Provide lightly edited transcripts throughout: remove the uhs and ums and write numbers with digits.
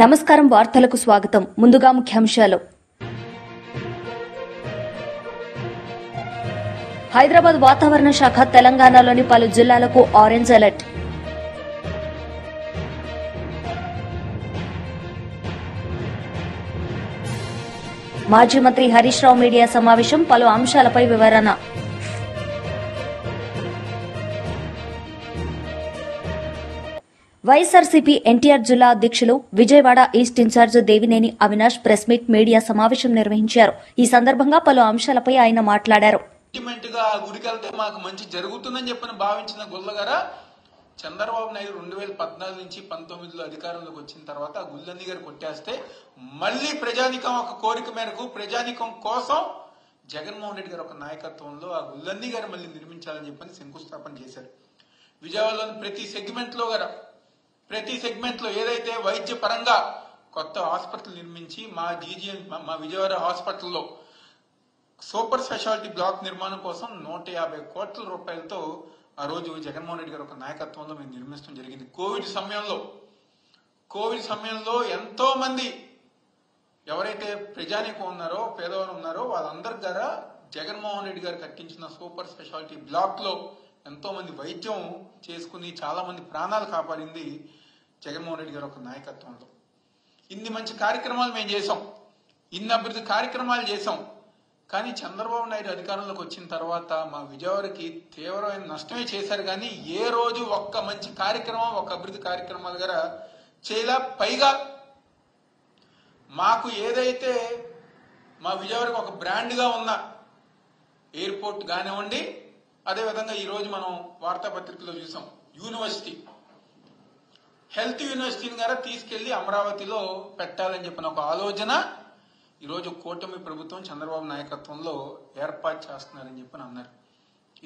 నమస్కారం వార్తలకు స్వాగతం. ముందుగా ముఖ్యాంశాలు. హైదరాబాద్ వాతావరణ శాఖ తెలంగాణలోని పలు జిల్లాలకు ఆరెంజ్ అలర్ట్. మాజీ మంత్రి హరీష్ రావు మీడియా సమావేశం, పలు అంశాలపై వివరణ. వైఎస్ఆర్సీపీ ఎన్టీఆర్ జిల్లా అధ్యక్షులు Vijayawada east incharge Devineni Avinash press meet media సమావేశం నిర్వహించారు. ఈ సందర్భంగా పలు అంశాలపై ఆయన మాట్లాడారు. గుడికెళ్తే మాకు మంచి జరుగుతుందని చెప్పని భావించిన గొల్లగార చంద్రబాబు నాయుడు 2014 నుంచి 19లో అధికారంలోకి వచ్చిన తర్వాత ఆ గుళ్ళన్నీ గారు కొట్టేస్తే మళ్లీ ప్రజానికం ఒక కోరిక మేరకు ప్రజానికం కోసం జగన్మోహన్ రెడ్డి గారు ఒక నాయకత్వంలో ఆ గుళ్ళన్నీ గారు మళ్లీ నిర్మించాలని చెప్పని శంకుస్థాపన చేశారు. విజయవాడలోని ప్రతి సెగ్మెంట్ లో ఏదైతే వైద్య పరంగా కొత్త హాస్పిటల్ నిర్మించి మా విజయవాడ హాస్పిటల్లో సూపర్ స్పెషాలిటీ బ్లాక్ నిర్మాణం కోసం 150 కోట్ల రూపాయలతో ఆ రోజు జగన్మోహన్ రెడ్డి గారు ఒక నాయకత్వంలో మేము నిర్మించడం జరిగింది. కోవిడ్ సమయంలో ఎంతో మంది ఎవరైతే ప్రజానీకం ఉన్నారో పేదవారు ఉన్నారో వాళ్ళందరి ద్వారా జగన్మోహన్ రెడ్డి గారు కట్టించిన సూపర్ స్పెషాలిటీ బ్లాక్ లో ఎంతో మంది వైద్యం చేసుకుని చాలా మంది ప్రాణాలు కాపాడింది జగన్మోహన్ రెడ్డి గారు ఒక నాయకత్వంలో. ఇన్ని మంచి కార్యక్రమాలు మేము చేసాం, ఇన్ని అభివృద్ధి కార్యక్రమాలు చేసాం. కానీ చంద్రబాబు నాయుడు అధికారంలోకి వచ్చిన తర్వాత మా విజయవాడకి తీవ్రమైన నష్టమే చేశారు. కానీ ఏ రోజు ఒక్క మంచి కార్యక్రమం, ఒక్క అభివృద్ధి కార్యక్రమాలు గారా చేయలా. పైగా మాకు ఏదైతే మా విజయవాడకి ఒక బ్రాండ్ గా ఉన్న ఎయిర్పోర్ట్ కానివ్వండి, అదేవిధంగా ఈ రోజు మనం వార్తాపత్రికలో చూసాం హెల్త్ యూనివర్సిటీని గారా తీసుకెళ్లి అమరావతిలో పెట్టాలని చెప్పిన ఒక ఆలోచన ఈరోజు కూటమి ప్రభుత్వం చంద్రబాబు నాయకత్వంలో ఏర్పాటు చేస్తున్నారని చెప్పని అన్నారు.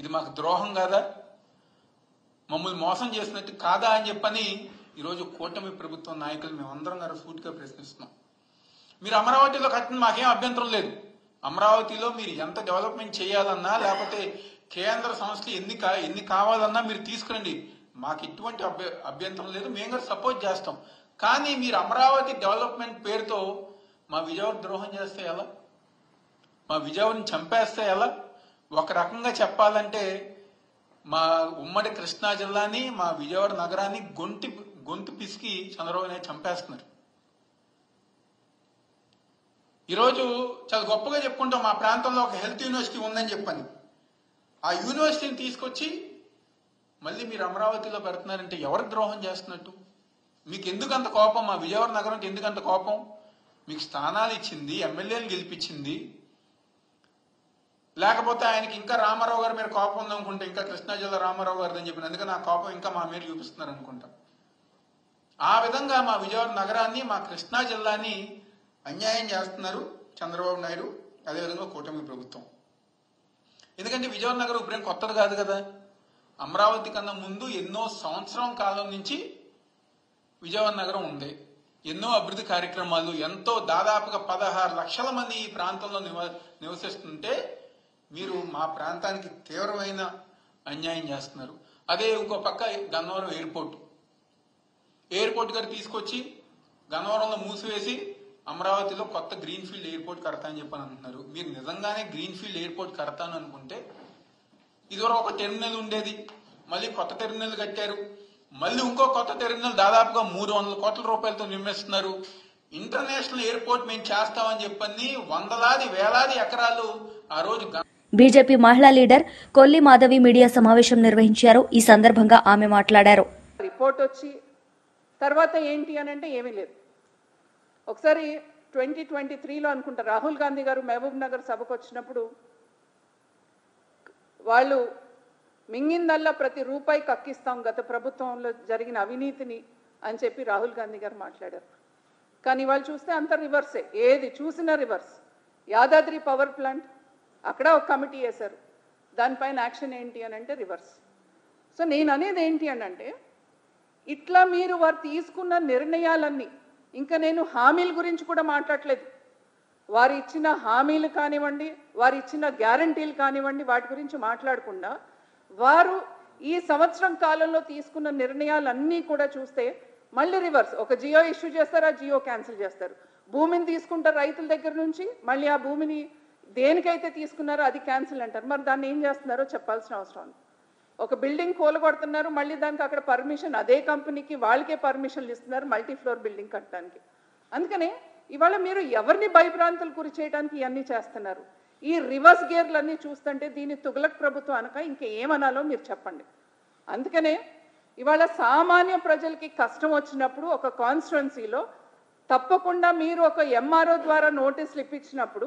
ఇది మాకు ద్రోహం కాదా, మమ్మల్ని మోసం చేసినట్టు కాదా అని చెప్పని ఈరోజు కూటమి ప్రభుత్వం నాయకులు మేమందరం గారు సూటిగా ప్రశ్నిస్తున్నాం. మీరు అమరావతిలో కట్టిన మాకేం అభ్యంతరం లేదు. అమరావతిలో మీరు ఎంత డెవలప్మెంట్ చేయాలన్నా లేకపోతే కేంద్ర సంస్థలు ఎన్ని కావాలన్నా మీరు తీసుకురండి, మాకు ఎటువంటి అభ్యంతరం లేదు, మేము కూడా సపోర్ట్ చేస్తాం. కానీ మీరు అమరావతి డెవలప్మెంట్ పేరుతో మా విజయవాడ ద్రోహం చేస్తే ఎలా, మా విజయవాడని చంపేస్తే ఎలా? ఒక రకంగా చెప్పాలంటే మా ఉమ్మడి కృష్ణా జిల్లాని, మా విజయవాడ నగరాన్ని గొంతు పిసికి చంద్రబాబు నాయుడు చంపేస్తున్నారు. ఈరోజు చాలా గొప్పగా చెప్పుకుంటాం మా ప్రాంతంలో ఒక హెల్త్ యూనివర్సిటీ ఉందని చెప్పని. ఆ యూనివర్సిటీని తీసుకొచ్చి మళ్ళీ మీరు అమరావతిలో పెడుతున్నారంటే ఎవరికి ద్రోహం చేస్తున్నట్టు? మీకు ఎందుకు అంత కోపం? మా విజయవాడ నగరం ఎందుకు అంత కోపం? మీకు స్థానాలు ఇచ్చింది, ఎమ్మెల్యేలు గెలిపించింది, లేకపోతే ఆయనకి ఇంకా రామారావు గారి మీద కోపం ఉందనుకుంటే, ఇంకా కృష్ణా జిల్లా రామారావు గారిని చెప్పిన అందుకని ఆ కోపం ఇంకా మా మీద చూపిస్తున్నారు అనుకుంటా. ఆ విధంగా మా విజయవాడ నగరాన్ని, మా కృష్ణా జిల్లాని అన్యాయం చేస్తున్నారు చంద్రబాబు నాయుడు, అదేవిధంగా కూటమి ప్రభుత్వం. ఎందుకంటే విజయవాడ నగరం ఇప్పుడేం కొత్తది కాదు కదా. అమరావతి కన్నా ముందు ఎన్నో సంవత్సరం కాలం నుంచి విజయవాడ నగరం ఉంది. ఎన్నో అభివృద్ధి కార్యక్రమాలు, ఎంతో దాదాపుగా 16 లక్షల మంది ఈ ప్రాంతంలో నివసిస్తుంటే మీరు మా ప్రాంతానికి తీవ్రమైన అన్యాయం చేస్తున్నారు. అదే ఇంకో పక్క గన్నవరం ఎయిర్పోర్ట్ గారు తీసుకొచ్చి గన్నవరంలో మూసివేసి అమరావతిలో కొత్త గ్రీన్ఫీల్డ్ ఎయిర్పోర్ట్ కడతా అని చెప్పని అంటున్నారు. మీరు నిజంగానే గ్రీన్ఫీల్డ్ ఎయిర్పోర్ట్ కడతాను అనుకుంటే ఇదివరకు ఒక టెర్మినల్ ఉండేది, మళ్ళీ కొత్త టెర్మినల్ కట్టారు, మళ్ళీ ఇంకో కొత్త టెర్మినల్ దాదాపుగా 300 కోట్ల రూపాయలతో నిర్మిస్తున్నారు. ఇంటర్నేషనల్ ఎయిర్పోర్ట్ మేము చేస్తామని చెప్పని వందలాది వేలాది ఎకరాలు ఆ రోజు. బీజేపీ మహిళా లీడర్ కొల్లి మాధవి మీడియా సమావేశం నిర్వహించారు. ఈ సందర్భంగా ఆమె మాట్లాడారు. రిపోర్ట్ వచ్చి తర్వాత ఏంటి అని అంటే ఏమీ లేదు. ఒకసారి 2023లో అనుకుంటా రాహుల్ గాంధీ గారు మహబూబ్ నగర్ సభకు వచ్చినప్పుడు వాళ్ళు మింగిందల్లా ప్రతి రూపాయి కక్కిస్తాం గత ప్రభుత్వంలో జరిగిన అవినీతిని అని చెప్పి రాహుల్ గాంధీ గారు మాట్లాడారు. కానీ వాళ్ళు చూస్తే అంత రివర్సే, ఏది చూసినా రివర్స్. యాదాద్రి పవర్ ప్లాంట్ అక్కడ ఒక కమిటీ వేశారు, దానిపైన యాక్షన్ ఏంటి అని అంటే రివర్స్. సో నేను అనేది ఏంటి అని అంటే ఇట్లా మీరు వారు తీసుకున్న నిర్ణయాలన్నీ, ఇంకా నేను హామీల గురించి కూడా మాట్లాడలేదు, వారు ఇచ్చిన హామీలు కానివ్వండి, వారు ఇచ్చిన గ్యారంటీలు కానివ్వండి, వాటి గురించి మాట్లాడకుండా వారు ఈ సంవత్సరం కాలంలో తీసుకున్న నిర్ణయాలన్నీ కూడా చూస్తే మళ్ళీ రివర్స్, ఒక జియో ఇష్యూ చేస్తారు, ఆ జియో క్యాన్సిల్ చేస్తారు. భూమిని తీసుకుంటారు రైతుల దగ్గర నుంచి, మళ్ళీ ఆ భూమిని దేనికైతే తీసుకున్నారో అది క్యాన్సిల్ అంటారు. మరి దాన్ని ఏం చేస్తున్నారో చెప్పాల్సిన అవసరం ఉంది. ఒక బిల్డింగ్ కూలగొడుతున్నారు, మళ్ళీ దానికి అక్కడ పర్మిషన్ అదే కంపెనీకి వాళ్ళకే పర్మిషన్లు ఇస్తున్నారు మల్టీ ఫ్లోర్ బిల్డింగ్ కట్టడానికి. అందుకనే ఇవాళ మీరు ఎవరిని భయభ్రాంతులు గురి చేయడానికి ఇవన్నీ చేస్తున్నారు? ఈ రివర్స్ గేర్లన్నీ చూస్తుంటే దీన్ని తుగ్లక్ ప్రభుత్వం అనక ఇంకేమనాలో మీరు చెప్పండి. అందుకనే ఇవాళ సామాన్య ప్రజలకి కష్టం వచ్చినప్పుడు ఒక కాన్స్టిట్యున్సీలో తప్పకుండా మీరు ఒక ఎంఆర్ఓ ద్వారా నోటీసులు ఇప్పించినప్పుడు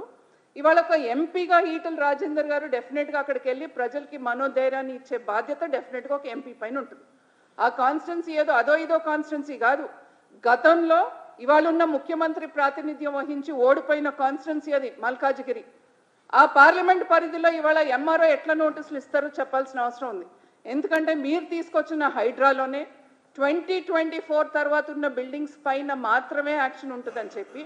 ఇవాళ ఒక ఎంపీగా ఈటల రాజేందర్ గారు డెఫినెట్గా అక్కడికి వెళ్ళి ప్రజలకి మనోధైర్యాన్ని ఇచ్చే బాధ్యత డెఫినెట్గా ఒక ఎంపీ పైన ఉంటుంది. ఆ కాన్స్టిట్యున్సీ ఏదో అదో ఇదో కాన్స్టిట్యున్సీ కాదు. గతంలో ఇవాళ ఉన్న ముఖ్యమంత్రి ప్రాతినిధ్యం వహించి ఓడిపోయిన కాన్స్టిట్యున్సీ అది మల్కాజిగిరి. ఆ పార్లమెంట్ పరిధిలో ఇవాళ ఎంఆర్ఓ ఎట్లా నోటీసులు ఇస్తారో చెప్పాల్సిన అవసరం ఉంది. ఎందుకంటే మీరు తీసుకొచ్చిన హైడ్రాలోనే 2024 తర్వాత ఉన్న బిల్డింగ్స్ పైన మాత్రమే యాక్షన్ ఉంటుందని చెప్పి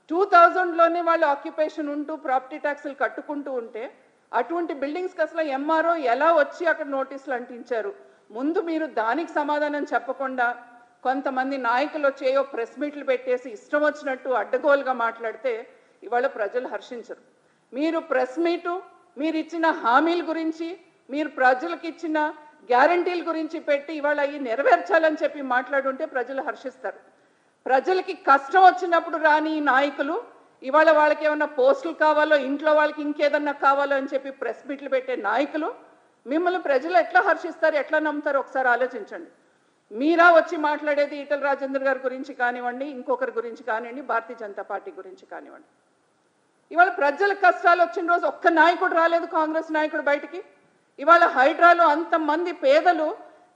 2000లోనే వాళ్ళు ఆక్యుపేషన్ ఉంటూ ప్రాపర్టీ ట్యాక్స్లు కట్టుకుంటూ ఉంటే అటువంటి బిల్డింగ్స్కి అసలు ఎంఆర్ఓ ఎలా వచ్చి అక్కడ నోటీసులు అంటించారు? ముందు మీరు దానికి సమాధానం చెప్పకుండా కొంతమంది నాయకులు వచ్చేయో ప్రెస్ మీట్లు పెట్టేసి ఇష్టం వచ్చినట్టు అడ్డగోలుగా మాట్లాడితే ఇవాళ ప్రజలు హర్షించరు. మీరు ప్రెస్ మీటు, మీరు ఇచ్చిన హామీల గురించి, మీరు ప్రజలకు ఇచ్చిన గ్యారంటీల గురించి పెట్టి ఇవాళ అవి నెరవేర్చాలని చెప్పి మాట్లాడుంటే ప్రజలు హర్షిస్తారు. ప్రజలకి కష్టం వచ్చినప్పుడు రాని ఈ నాయకులు ఇవాళ వాళ్ళకి ఏమన్నా పోస్టులు కావాలో, ఇంట్లో వాళ్ళకి ఇంకేదన్నా కావాలో అని చెప్పి ప్రెస్ మీట్లు పెట్టే నాయకులు మిమ్మల్ని ప్రజలు ఎట్లా హర్షిస్తారు, ఎట్లా నమ్ముతారు ఒకసారి ఆలోచించండి. మీరా వచ్చి మాట్లాడేది ఈటల రాజేందర్ గారి గురించి కానివ్వండి, ఇంకొకరి గురించి కానివ్వండి, భారతీయ జనతా పార్టీ గురించి కానివ్వండి. ఇవాళ ప్రజలకు కష్టాలు వచ్చిన రోజు ఒక్క నాయకుడు రాలేదు, కాంగ్రెస్ నాయకుడు బయటికి. ఇవాళ హైడ్రాలో అంతమంది పేదలు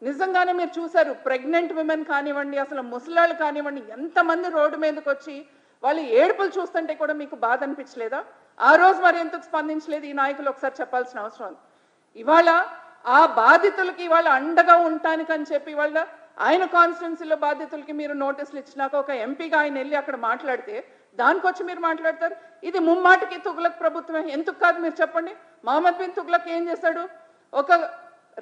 నిజంగానే మీరు చూశారు, ప్రెగ్నెంట్ విమెన్ కానివ్వండి, అసలు ముసలాళ్ళు కానివ్వండి, ఎంతమంది రోడ్డు మీదకి వచ్చి వాళ్ళు ఏడుపులు చూస్తుంటే కూడా మీకు బాధ అనిపించలేదా? ఆ రోజు మరి ఎందుకు స్పందించలేదు ఈ నాయకులు ఒకసారి చెప్పాల్సిన అవసరం ఉంది. ఇవాళ ఆ బాధితులకి ఇవాళ అండగా ఉండటానికని చెప్పి ఇవాళ ఆయన కాన్స్టిట్యున్సీలో బాధితులకి మీరు నోటీసులు ఇచ్చినాక ఒక ఎంపీగా ఆయన వెళ్ళి అక్కడ మాట్లాడితే దానికొచ్చి మీరు మాట్లాడతారు ఇది ముమ్మాటికి తుగ్లక్ ప్రభుత్వమే. ఎందుకు కాదు మీరు చెప్పండి. మహమ్మద్ బిన్ తుగ్లక్ ఏం చేశాడు? ఒక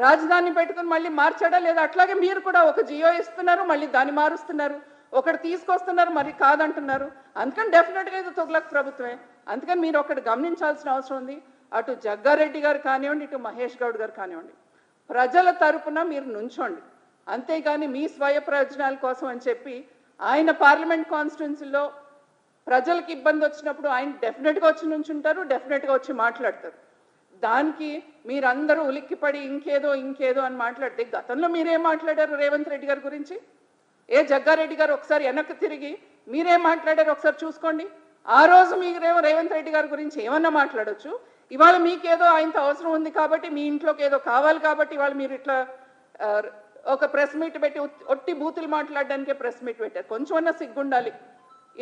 రాజధాని పెట్టుకుని మళ్ళీ మార్చాడా లేదా? అట్లాగే మీరు కూడా ఒక జియో ఇస్తున్నారు, మళ్ళీ దాన్ని మారుస్తున్నారు, ఒకటి తీసుకొస్తున్నారు, మరి కాదంటున్నారు. అందుకని డెఫినెట్గా ఇది తుగ్లక్ ప్రభుత్వమే. అందుకని మీరు ఒకటి గమనించాల్సిన అవసరం ఉంది. అటు జగ్గారెడ్డి గారు కానివ్వండి, ఇటు మహేష్ గౌడ్ గారు కానివ్వండి, ప్రజల తరపున మీరు నుంచోండి. అంతేగాని మీ స్వయ ప్రయోజనాల కోసం అని చెప్పి ఆయన పార్లమెంట్ కాన్స్టిట్యున్సీలో ప్రజలకు ఇబ్బంది వచ్చినప్పుడు ఆయన డెఫినెట్గా వచ్చి నుంచుంటారు, డెఫినెట్గా వచ్చి మాట్లాడతారు. దానికి మీరందరూ ఉలిక్కిపడి ఇంకేదో అని మాట్లాడితే గతంలో మీరేం మాట్లాడారు రేవంత్ రెడ్డి గారి గురించి? ఏ జగ్గారెడ్డి గారు ఒకసారి వెనక్కి తిరిగి మీరేం మాట్లాడారు ఒకసారి చూసుకోండి. ఆ రోజు మీరేమో రేవంత్ రెడ్డి గారి గురించి ఏమన్నా మాట్లాడొచ్చు, ఇవాళ మీకేదో ఆయనతో అవసరం ఉంది కాబట్టి, మీ ఇంట్లోకి ఏదో కావాలి కాబట్టి ఇవాళ మీరు ఇట్లా ఒక ప్రెస్ మీట్ పెట్టి ఒట్టి బూతులు మాట్లాడడానికే ప్రెస్ మీట్ పెట్టారు. కొంచెమన్నా సిగ్గుండాలి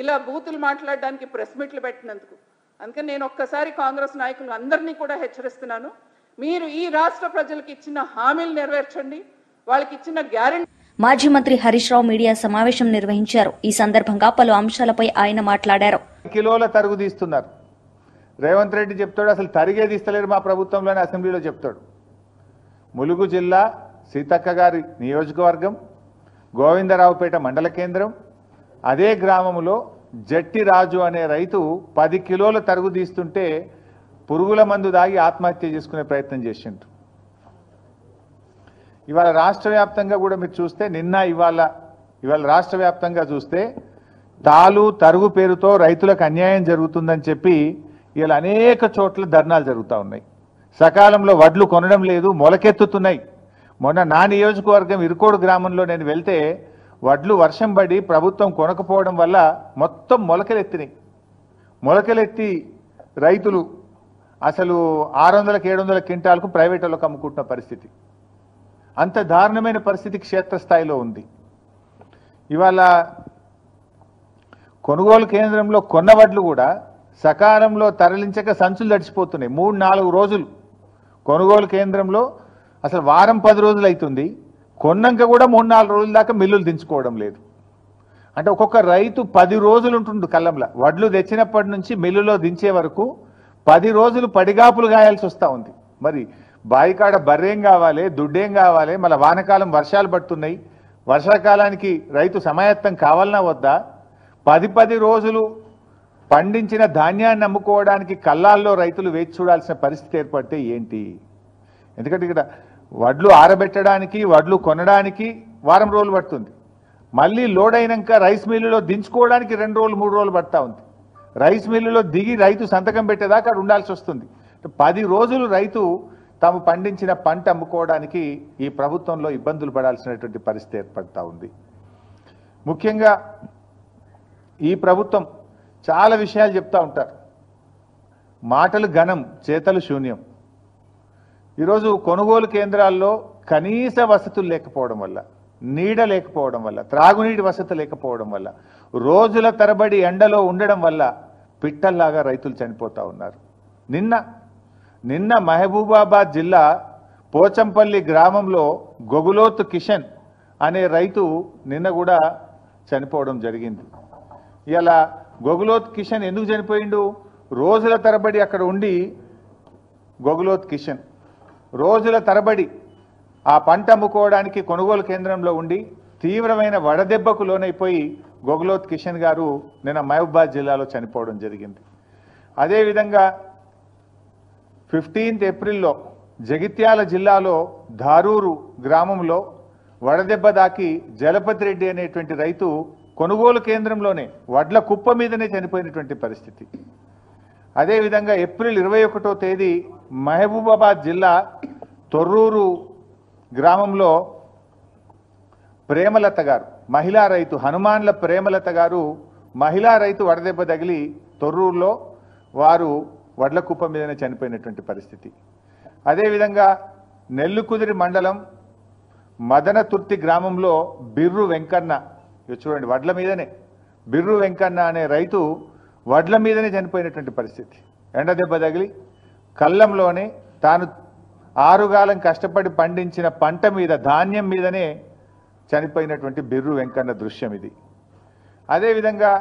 ఇలా బూతులు మాట్లాడడానికి ప్రెస్ మీట్లు పెట్టినందుకు. అందుకని నేను ఒక్కసారి కాంగ్రెస్ నాయకులు అందరినీ కూడా హెచ్చరిస్తున్నాను, మీరు ఈ రాష్ట్ర ప్రజలకు ఇచ్చిన హామీలు నెరవేర్చండి, వాళ్ళకి ఇచ్చిన గ్యారెంటీ. మాజీ మంత్రి హరీష్ రావు మీడియా సమావేశం నిర్వహించారు. ఈ సందర్భంగా పలు అంశాలపై ఆయన మాట్లాడారు. కిలోల తరుగు తీస్తున్నారు. రేవంత్ రెడ్డి చెప్తాడు అసలు తరిగే తీస్తలేరు మా ప్రభుత్వంలోనే అసెంబ్లీలో చెప్తాడు. ములుగు జిల్లా సీతక్క గారి నియోజకవర్గం గోవిందరావుపేట మండల కేంద్రం, అదే గ్రామంలో జట్టి రాజు అనే రైతు 10 కిలోల తరుగు తీస్తుంటే పురుగుల మందు దాగి ఆత్మహత్య చేసుకునే ప్రయత్నం చేసిండ్రు. ఇవాళ రాష్ట్ర వ్యాప్తంగా కూడా మీరు చూస్తే ఇవాళ రాష్ట్ర వ్యాప్తంగా చూస్తే తాలు తరుగు పేరుతో రైతులకు అన్యాయం జరుగుతుందని చెప్పి ఇవాళ అనేక చోట్ల ధర్నాలు జరుగుతూ ఉన్నాయి. సకాలంలో వడ్లు కొనడం లేదు, మొలకెత్తుతున్నాయి. మొన్న నా నియోజకవర్గం ఇరుకోడు గ్రామంలో నేను వెళ్తే వడ్లు వర్షం పడి ప్రభుత్వం కొనకపోవడం వల్ల మొత్తం మొలకలెత్తినాయి. మొలకలెత్తి రైతులు అసలు 600-700 క్వింటాలకు ప్రైవేట్ వాళ్ళకు అమ్ముకుంటున్న పరిస్థితి. అంత దారుణమైన పరిస్థితి క్షేత్రస్థాయిలో ఉంది. ఇవాళ కొనుగోలు కేంద్రంలో కొన్న వడ్లు కూడా సకాలంలో తరలించక సంచులు తడిచిపోతున్నాయి. 3-4 రోజులు కొనుగోలు కేంద్రంలో అసలు వారం 10 రోజులు అవుతుంది, కొన్నాక కూడా 3-4 రోజుల దాకా మిల్లులు దించుకోవడం లేదు. అంటే ఒక్కొక్క రైతు 10 రోజులు ఉంటుండు కళ్ళంలో. వడ్లు తెచ్చినప్పటి నుంచి మిల్లులో దించే వరకు 10 రోజులు పడిగాపులు గాయాల్సి వస్తూ ఉంది. మరి బాయికాడ బర్రేం కావాలి, దుడ్డేం కావాలి, మళ్ళీ వానకాలం వర్షాలు పడుతున్నాయి, వర్షాకాలానికి రైతు సమాయత్తం కావాలన్నా వద్దా? 10 రోజులు పండించిన ధాన్యాన్ని అమ్ముకోవడానికి కల్లాల్లో రైతులు వేచి చూడాల్సిన పరిస్థితి ఏర్పడితే ఏంటి? ఎందుకంటే ఇక్కడ వడ్లు ఆరబెట్టడానికి, వడ్లు కొనడానికి వారం రోజులు పడుతుంది. మళ్ళీ లోడ్ అయినాక రైస్ మిల్లులో దించుకోవడానికి 2 రోజులు 3 రోజులు పడతా ఉంది. రైస్ మిల్లులో దిగి రైతు సంతకం పెట్టేదాకా అక్కడ ఉండాల్సి వస్తుంది. 10 రోజులు రైతు తాము పండించిన పంట అమ్ముకోవడానికి ఈ ప్రభుత్వంలో ఇబ్బందులు పడాల్సినటువంటి పరిస్థితి ఏర్పడతా ఉంది. ముఖ్యంగా ఈ ప్రభుత్వం చాలా విషయాలు చెప్తా ఉంటారు. మాటలు ఘనం, చేతలు శూన్యం. ఈరోజు కొనుగోలు కేంద్రాల్లో కనీస వసతులు లేకపోవడం వల్ల, నీడ లేకపోవడం వల్ల, త్రాగునీటి వసతి లేకపోవడం వల్ల, రోజుల తరబడి ఎండలో ఉండడం వల్ల పిట్టల్లాగా రైతులు చనిపోతా ఉన్నారు. నిన్న మహబూబాబాద్ జిల్లా పోచంపల్లి గ్రామంలో గొగులోత్ కిషన్ అనే రైతు నిన్న కూడా చనిపోవడం జరిగింది. ఇలా గొగులోత్ కిషన్ ఎందుకు చనిపోయిండు? రోజుల తరబడి అక్కడ ఉండి గొగులోత్ కిషన్ రోజుల తరబడి ఆ పంట అమ్ముకోవడానికి కొనుగోలు కేంద్రంలో ఉండి తీవ్రమైన వడదెబ్బకు లోనైపోయి గొగులోత్ కిషన్ గారు నిన్న మహబూబాబాద్ జిల్లాలో చనిపోవడం జరిగింది. అదేవిధంగా 15th ఏప్రిల్లో జగిత్యాల జిల్లాలో ధారూరు గ్రామంలో వడదెబ్బ దాకి జలపతి రెడ్డి అనేటువంటి రైతు కొనుగోలు కేంద్రంలోనే వడ్ల కుప్ప మీదనే చనిపోయినటువంటి పరిస్థితి. అదేవిధంగా ఏప్రిల్ 21వ తేదీ మహబూబాబాద్ జిల్లా తొర్రూరు గ్రామంలో ప్రేమలత గారు, మహిళా రైతు, హనుమాన్ల ప్రేమలత గారు మహిళా రైతు వడదెబ్బ తగిలి తొర్రూరులో వారు వడ్ల కుప్ప మీదనే చనిపోయినటువంటి పరిస్థితి. అదేవిధంగా నెల్లుకుదిరి మండలం మదనతుర్తి గ్రామంలో బిర్రు వెంకన్న, చూడండి వడ్ల మీదనే బిర్రు వెంకన్న అనే రైతు వడ్ల మీదనే చనిపోయినటువంటి పరిస్థితి. ఎండదెబ్బ తగిలి కళ్ళంలోనే తాను ఆరుగాలం కష్టపడి పండించిన పంట మీద, ధాన్యం మీదనే చనిపోయినటువంటి బిర్రు వెంకన్న దృశ్యం ఇది. అదేవిధంగా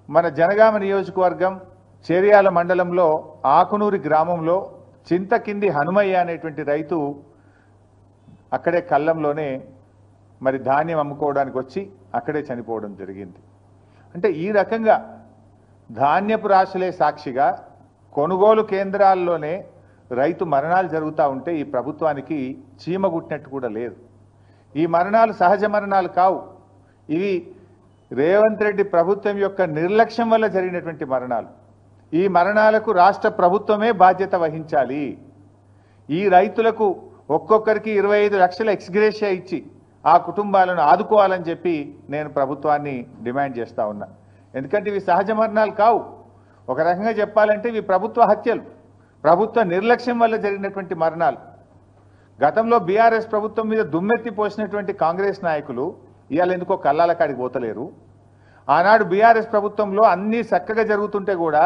మన జనగామ నియోజకవర్గం చేర్యాల మండలంలో ఆకునూరి గ్రామంలో చింతకింది హనుమయ్య అనేటువంటి రైతు అక్కడే కళ్ళంలోనే మరి ధాన్యం అమ్ముకోవడానికి వచ్చి అక్కడే చనిపోవడం జరిగింది. అంటే ఈ రకంగా ధాన్యపు రాశులే సాక్షిగా కొనుగోలు కేంద్రాల్లోనే రైతు మరణాలు జరుగుతూ ఉంటే ఈ ప్రభుత్వానికి చీమ గుట్టినట్టు కూడా లేదు. ఈ మరణాలు సహజ మరణాలు కావు. ఇవి రేవంత్ రెడ్డి ప్రభుత్వం యొక్క నిర్లక్ష్యం వల్ల జరిగినటువంటి మరణాలు. ఈ మరణాలకు రాష్ట్ర ప్రభుత్వమే బాధ్యత వహించాలి. ఈ రైతులకు ఒక్కొక్కరికి 25 లక్షల ఎక్స్గ్రేషియా ఇచ్చి ఆ కుటుంబాలను ఆదుకోవాలని చెప్పి నేను ప్రభుత్వాన్ని డిమాండ్ చేస్తా ఉన్నా. ఎందుకంటే ఇవి సహజ మరణాలు కావు. ఒక రకంగా చెప్పాలంటే ఇవి ప్రభుత్వ హత్యలు, ప్రభుత్వ నిర్లక్ష్యం వల్ల జరిగినటువంటి మరణాలు. గతంలో బీఆర్ఎస్ ప్రభుత్వం మీద దుమ్మెత్తి పోసినటువంటి కాంగ్రెస్ నాయకులు ఇవాళ ఎందుకో కల్లాల కాడికి పోతలేరు. ఆనాడు బీఆర్ఎస్ ప్రభుత్వంలో అన్నీ చక్కగా జరుగుతుంటే కూడా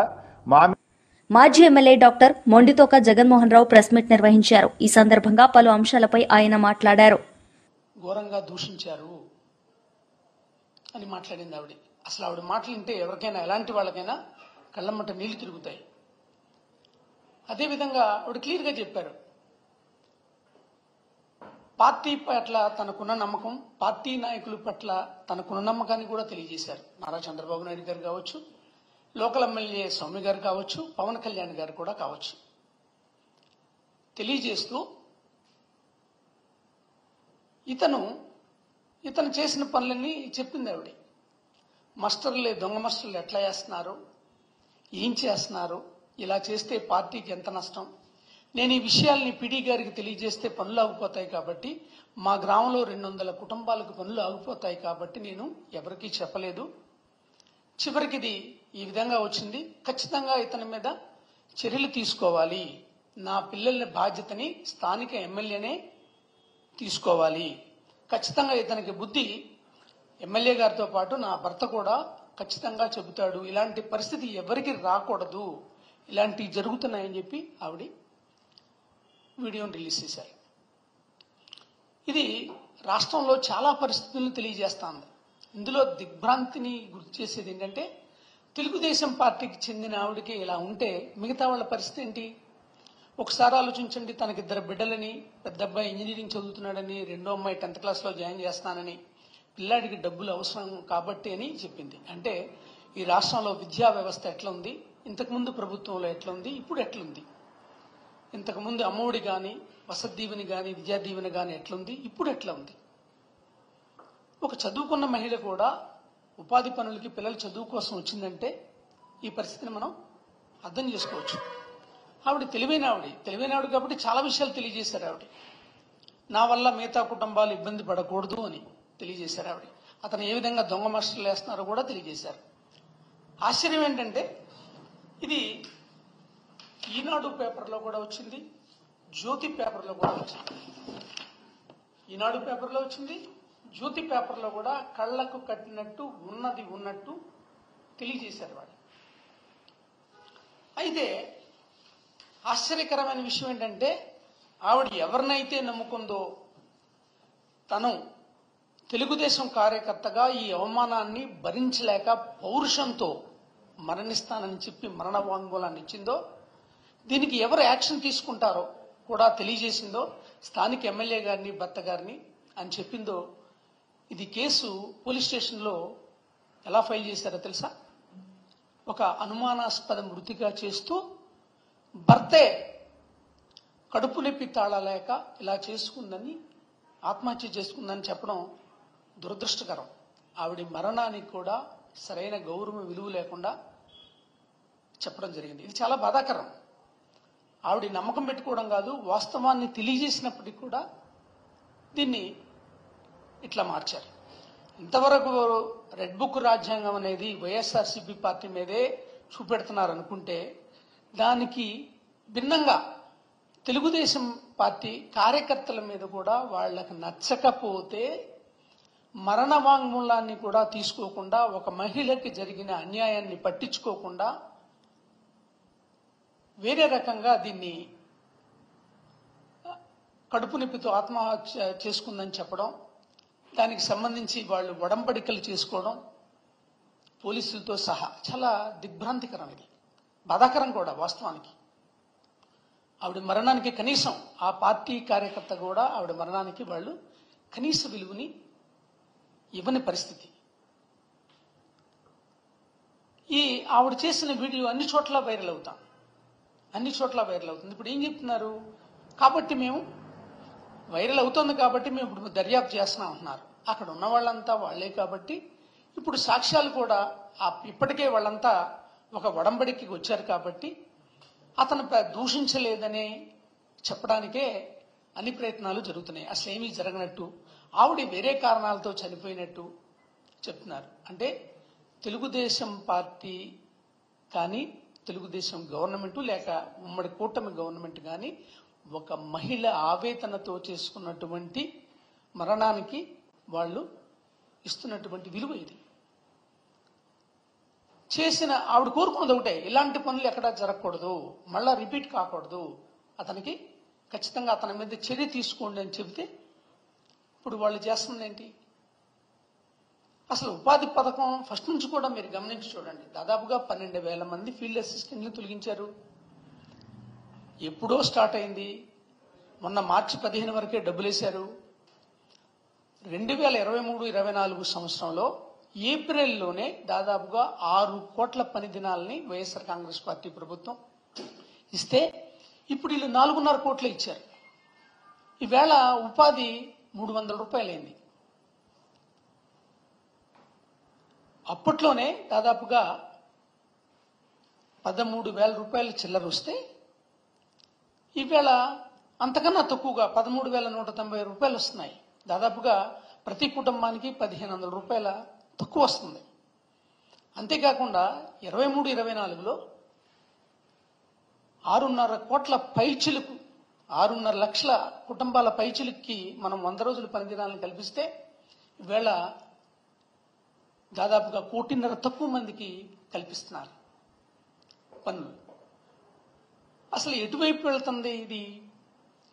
మాజీ MLA doctor Mondithoka Jaganmohan Rao press meet నిర్వహించారు. ఈ సందర్భంగా పలు అంశాలపై ఆయన మాట్లాడారు. ఘోరంగా దూషించారు అని మాట్లాడింది ఆవిడ. అసలు ఆవిడ మాటలు వింటే ఎవరికైనా, ఎలాంటి వాళ్ళకైనా కళ్ళమ్మట నీళ్లు తిరుగుతాయి. అదేవిధంగా ఆవిడ క్లియర్గా చెప్పారు, పార్టీ పట్ల తనకున్న నమ్మకం, పార్టీ నాయకుల పట్ల తనకున్న నమ్మకాన్ని కూడా తెలియజేశారు. నారా చంద్రబాబు నాయుడు గారు కావచ్చు, లోకల్ ఎమ్మెల్యే స్వామి గారు కావచ్చు, పవన్ కళ్యాణ్ గారు కూడా కావచ్చు. తెలియజేస్తూ ఇతను చేసిన పనులన్నీ చెప్పింది ఆవిడ. మస్టర్లే, దొంగ మస్టర్లు ఎట్లా చేస్తున్నారు, ఏం చేస్తున్నారు, ఇలా చేస్తే పార్టీకి ఎంత నష్టం, నేను ఈ విషయాల్ని పిడి గారికి తెలియజేస్తే పనులు ఆగిపోతాయి కాబట్టి, మా గ్రామంలో 200 కుటుంబాలకు పనులు ఆగిపోతాయి కాబట్టి నేను ఎవరికీ చెప్పలేదు. చివరికి ఇది ఈ విధంగా వచ్చింది. ఖచ్చితంగా ఇతని మీద చర్యలు తీసుకోవాలి. నా పిల్లల బాధ్యతని స్థానిక ఎమ్మెల్యేనే తీసుకోవాలి. ఖచ్చితంగా ఇతనికి బుద్ధి ఎమ్మెల్యే గారితో పాటు నా భర్త కూడా ఖచ్చితంగా చెబుతాడు. ఇలాంటి పరిస్థితి ఎవరికి రాకూడదు, ఇలాంటివి జరుగుతున్నాయని చెప్పి ఆవిడ వీడియోని రిలీజ్ చేశారు. ఇది రాష్ట్రంలో చాలా పరిస్థితులను తెలియజేస్తుంది. ఇందులో దిగ్భ్రాంతిని గుర్తు చేసేది ఏంటంటే, తెలుగుదేశం పార్టీకి చెందిన ఆవిడకి ఇలా ఉంటే మిగతా వాళ్ళ పరిస్థితి ఏంటి? ఒకసారి ఆలోచించండి, తనకి 2 బిడ్డలని, పెద్ద అబ్బాయి ఇంజనీరింగ్ చదువుతున్నాడని, రెండో అమ్మాయి 10th క్లాస్లో జాయిన్ చేస్తానని, పిల్లాడికి డబ్బులు అవసరం కాబట్టి అని చెప్పింది. అంటే ఈ రాష్ట్రంలో విద్యా వ్యవస్థ ఎట్లా ఉంది, ఇంతకుముందు ప్రభుత్వంలో ఎట్లా ఉంది, ఇప్పుడు ఎట్లుంది, ఇంతకుముందు అమ్మఒడి కానీ, వసతి దీవెని కానీ, విద్యా దీవెని కానీ ఎట్లుంది, ఇప్పుడు ఎట్లా ఉంది. ఒక చదువుకున్న మహిళ కూడా ఉపాధి పనులకి పిల్లల చదువు కోసం వచ్చిందంటే ఈ పరిస్థితిని మనం అర్థం చేసుకోవచ్చు. ఆవిడ తెలివైన ఆవిడ కాబట్టి చాలా విషయాలు తెలియజేశారు ఆవిడ. నా వల్ల మిగతా కుటుంబాలు ఇబ్బంది పడకూడదు అని తెలియజేశారు ఆవిడ. అతను ఏ విధంగా దొంగ మాస్టర్లు వేస్తున్నారో కూడా తెలియజేశారు. ఆశ్చర్యం ఏంటంటే ఇది ఈనాడు పేపర్లో కూడా వచ్చింది, జ్యోతి పేపర్లో కూడా వచ్చింది. ఈనాడు పేపర్లో వచ్చింది, జ్యోతి పేపర్లో కూడా కళ్లకు కట్టినట్టు ఉన్నది ఉన్నట్టు తెలియజేశారు వాళ్ళు. అయితే ఆశ్చర్యకరమైన విషయం ఏంటంటే ఆవిడ ఎవరినైతే నమ్ముకుందో, తను తెలుగుదేశం కార్యకర్తగా ఈ అవమానాన్ని భరించలేక పౌరుషంతో మరణిస్తానని చెప్పి మరణ వాంగ్మూలాన్ని ఇచ్చిందో, దీనికి ఎవరు యాక్షన్ తీసుకుంటారో కూడా తెలియజేసిందో, స్థానిక ఎమ్మెల్యే గారిని, భర్త గారిని అని చెప్పిందో, ఇది కేసు పోలీస్ స్టేషన్లో ఎలా ఫైల్ చేశారో తెలుసా? ఒక అనుమానాస్పద మృతిగా చేస్తూ భర్తే కడుపు నొప్పి తాళలేక ఇలా చేసుకుందని, ఆత్మహత్య చేసుకుందని చెప్పడం దురదృష్టకరం. ఆవిడ మరణానికి కూడా సరైన గౌరవం, విలువ లేకుండా చెప్పడం జరిగింది. ఇది చాలా బాధాకరం. ఆవిడ నమ్మకం పెట్టుకోవడం కాదు, వాస్తవాన్ని తెలియజేసినప్పటికీ కూడా దీన్ని ఇట్లా మార్చారు. ఇంతవరకు రెడ్ బుక్ రాజ్యాంగం అనేది వైఎస్ఆర్సీపీ పార్టీ మీదే చూపెడుతున్నారు అనుకుంటే, దానికి భిన్నంగా తెలుగుదేశం పార్టీ కార్యకర్తల మీద కూడా వాళ్లకు నచ్చకపోతే మరణ వాంగ్మూలాన్ని కూడా తీసుకోకుండా, ఒక మహిళకి జరిగిన అన్యాయాన్ని పట్టించుకోకుండా వేరే రకంగా దీన్ని కడుపు నొప్పితో ఆత్మహత్య చేసుకుందని చెప్పడం, దానికి సంబంధించి వాళ్ళు ఒడంబడికలు చేసుకోవడం పోలీసులతో సహా చాలా దిగ్భ్రాంతికరం. ఇది బాధాకరం కూడా వాస్తవానికి. ఆవిడ మరణానికి కనీసం ఆ పార్టీ కార్యకర్త కూడా ఆవిడ మరణానికి వాళ్ళు కనీస విలువని ఇవ్వని పరిస్థితి. ఈ ఆవిడ చేసిన వీడియో అన్ని చోట్ల వైరల్ అవుతుంది. ఇప్పుడు ఏం చెప్తున్నారు? కాబట్టి మేము వైరల్ అవుతుంది కాబట్టి మేము ఇప్పుడు దర్యాప్తు చేస్తున్నాం అంటున్నారు. అక్కడ ఉన్న వాళ్ళంతా వాళ్లే కాబట్టి ఇప్పుడు సాక్ష్యాలు కూడా ఇప్పటికే వాళ్ళంతా ఒక ఒడంబడికి వచ్చారు కాబట్టి అతను దూషించలేదని చెప్పడానికే అన్ని ప్రయత్నాలు జరుగుతున్నాయి. అసలు ఏమీ జరగనట్టు, ఆవిడ వేరే కారణాలతో చనిపోయినట్టు చెప్తున్నారు. అంటే తెలుగుదేశం పార్టీ కానీ, తెలుగుదేశం గవర్నమెంట్ లేక ఉమ్మడి కూటమి గవర్నమెంట్ కానీ ఒక మహిళ ఆవేదనతో చేసుకున్నటువంటి మరణానికి వాళ్ళు ఇస్తున్నటువంటి విలువ ఇది. చేసిన ఆవిడ కోరుకున్నది ఒకటే, ఇలాంటి పనులు ఎక్కడా జరగకూడదు, మళ్ళా రిపీట్ కాకూడదు, అతనికి ఖచ్చితంగా అతని మీద చర్య తీసుకోండి అని చెబితే ఇప్పుడు వాళ్ళు చేస్తుంది ఏంటి? అసలు ఉపాధి పథకం ఫస్ట్ నుంచి కూడా మీరు గమనించి చూడండి, దాదాపుగా 12,000 మంది ఫీల్డ్ అసిస్టెంట్లు తొలగించారు. ఎప్పుడో స్టార్ట్ అయింది, మొన్న మార్చి 15 వరకే డబ్బులు వేశారు. 2023-24 సంవత్సరంలో ఏప్రిల్లోనే దాదాపుగా 6 కోట్ల పని దినాలని వైఎస్ఆర్ కాంగ్రెస్ పార్టీ ప్రభుత్వం ఇస్తే ఇప్పుడు వీళ్ళు 4.5 కోట్లు ఇచ్చారు. ఈవేళ ఉపాధి 300 రూపాయలైంది. అప్పట్లోనే దాదాపుగా 13,000 రూపాయలు చిల్లర వస్తే ఈవేళ అంతకన్నా తక్కువగా 13,190 రూపాయలు వస్తున్నాయి. దాదాపుగా ప్రతి కుటుంబానికి 1,500 రూపాయల తక్కువ వస్తుంది. అంతేకాకుండా 23-24లో 6.5 కోట్ల పైచిలుకు, 6.5 లక్షల కుటుంబాల పైచిలుక్కి మనం 100 రోజుల పని దినాలను కల్పిస్తే ఈవేళ దాదాపుగా 1.5 కోటి తక్కువ మందికి కల్పిస్తున్నారు పనులు. అసలు ఎటువైపు వెళ్తుంది ఇది?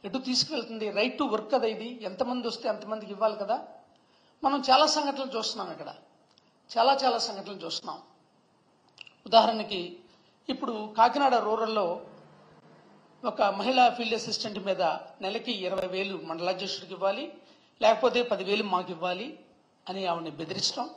ఎటు తీసుకువెళ్తుంది? రైట్ టు వర్క్ కదా ఇది. ఎంతమంది వస్తే అంతమందికి ఇవ్వాలి కదా. మనం చాలా సంఘటనలు చూస్తున్నాం, ఇక్కడ చాలా సంఘటనలు చూస్తున్నాం. ఉదాహరణకి ఇప్పుడు కాకినాడ రూరల్లో ఒక మహిళా ఫీల్డ్ అసిస్టెంట్ మీద నెలకి 20,000 మండలాధ్యక్షుడికి ఇవ్వాలి, లేకపోతే 10,000 మాకు ఇవ్వాలి అని ఆవిడని బెదిరించడం.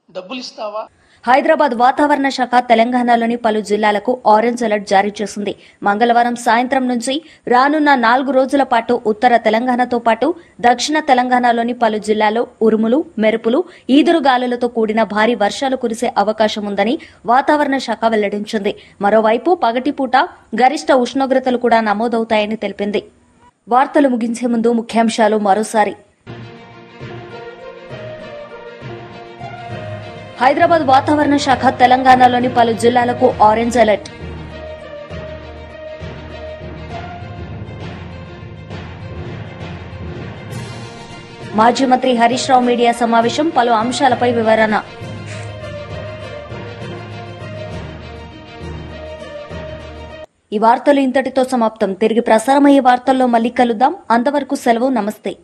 డబ్బులు ఇస్తావా? హైదరాబాద్ వాతావరణ శాఖ తెలంగాణలోని పలు జిల్లాలకు ఆరెంజ్ అలర్ట్ జారీ చేసింది. మంగళవారం సాయంత్రం నుంచి రానున్న 4 రోజుల పాటు ఉత్తర తెలంగాణతో పాటు దక్షిణ తెలంగాణలోని పలు జిల్లాల్లో ఉరుములు, మెరుపులు, ఈదురుగాలులతో కూడిన భారీ వర్షాలు కురిసే అవకాశం ఉందని వాతావరణ శాఖ వెల్లడించింది. మరోవైపు పగటిపూట గరిష్ట ఉష్ణోగ్రతలు కూడా నమోదవుతాయని తెలిపింది. వార్తలు ముగించే ముందు ముఖ్యాంశాలు మరోసారి. హైదరాబాద్ వాతావరణ శాఖ తెలంగాణలోని పలు జిల్లాలకు ఆరెంజ్ అలర్ట్. మాజీ మంత్రి హరీష్ రావు మీడియా సమావేశం, పలు అంశాలపై వివరణ. ఈ వార్తలు ఇంతటితో సమాప్తం. తిరిగి ప్రసారమయ్యే వార్తల్లో మళ్లీ కలుద్దాం. అంతవరకు సెలవు. నమస్తే.